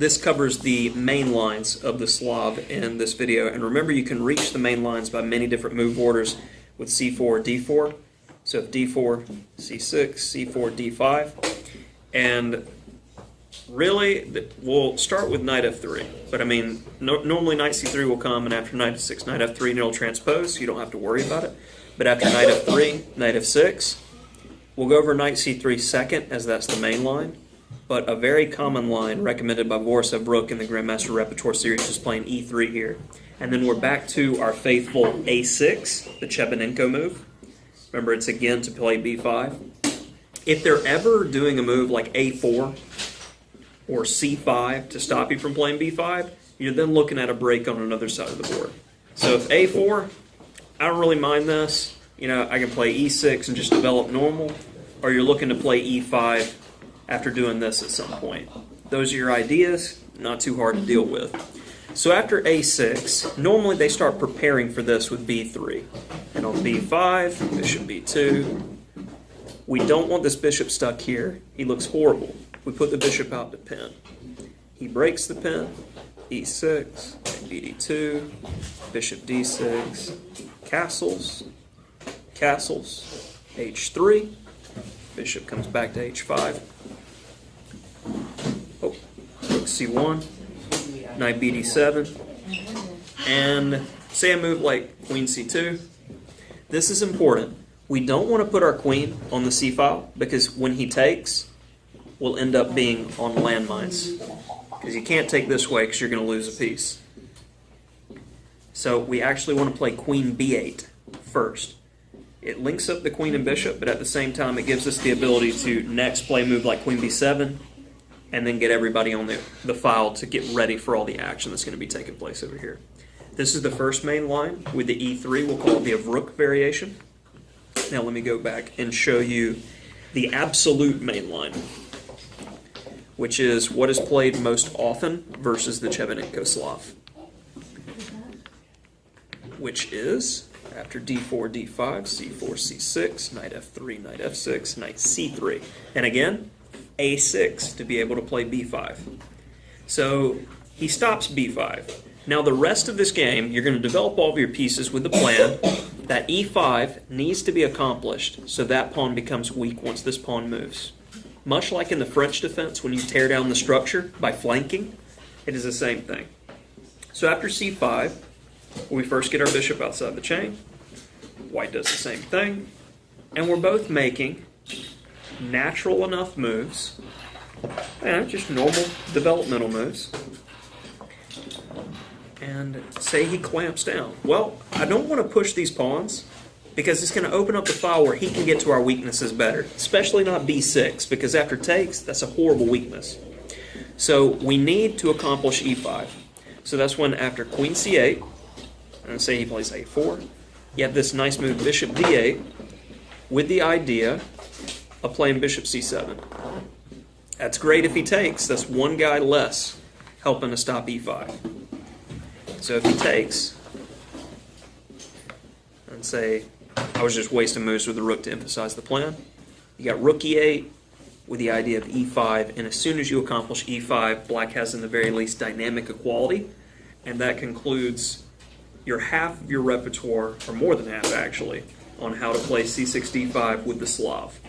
this covers the main lines of the Slav in this video. And remember, you can reach the main lines by many different move orders with C4, D4. So if D4, C6, C4, D5. And really, we'll start with knight F3. But I mean, normally knight C3 will come, and after knight F6, knight F3, and it'll transpose, so you don't have to worry about it. But after knight F3, knight F6, we'll go over knight C3 second, as that's the main line. But a very common line recommended by Boris Brook in the Grandmaster Repertoire series is playing E3 here. And then we're back to our faithful A6, the Chebanenko move. Remember, it's again to play B5. If they're ever doing a move like A4 or C5 to stop you from playing B5, you're then looking at a break on another side of the board. So if A4, I don't really mind this. You know, I can play E6 and just develop normal, or you're looking to play E5 after doing this at some point. Those are your ideas, not too hard to deal with. So after A6, normally they start preparing for this with B3. And on B5, bishop B2. We don't want this bishop stuck here. He looks horrible. We put the bishop out to pin. He breaks the pin. E6, BD2, bishop D6, castles, castles, H3, bishop comes back to H5. Oh, rook C1, knight BD7, and say I move like queen C2. This is important. We don't want to put our queen on the C file because when he takes, we'll end up being on landmines. Because you can't take this way because you're going to lose a piece. So we actually want to play queen B8 first. It links up the queen and bishop, but at the same time it gives us the ability to next play a move like queen B7 and then get everybody on the file to get ready for all the action that's going to be taking place over here. This is the first main line with the E3. We'll call it the Rook variation. Now let me go back and show you the absolute main line, which is what is played most often versus the Chebanenko Slav, which is after D4, D5, C4, C6, knight F3, knight F6, knight C3. And again, A6 to be able to play B5. So he stops B5. Now the rest of this game, you're going to develop all of your pieces with the plan that E5 needs to be accomplished so that pawn becomes weak once this pawn moves. Much like in the French defense when you tear down the structure by flanking, it is the same thing. So after C5, we first get our bishop outside the chain. White does the same thing. And we're both making natural enough moves, and just normal developmental moves. And say he clamps down. Well, I don't want to push these pawns because it's going to open up the file where he can get to our weaknesses better, especially not B6, because after takes, that's a horrible weakness. So we need to accomplish E5. So that's when after queen C8, and say he plays A4, you have this nice move bishop D8 with the idea of playing bishop C7. That's great if he takes. That's one guy less helping to stop E5. So if he takes, and say, I was just wasting moves with the rook to emphasize the plan, you got rook E8 with the idea of E5, and as soon as you accomplish E5, black has in the very least dynamic equality, and that concludes your half of your repertoire, or more than half actually, on how to play C6 D5 with the Slav.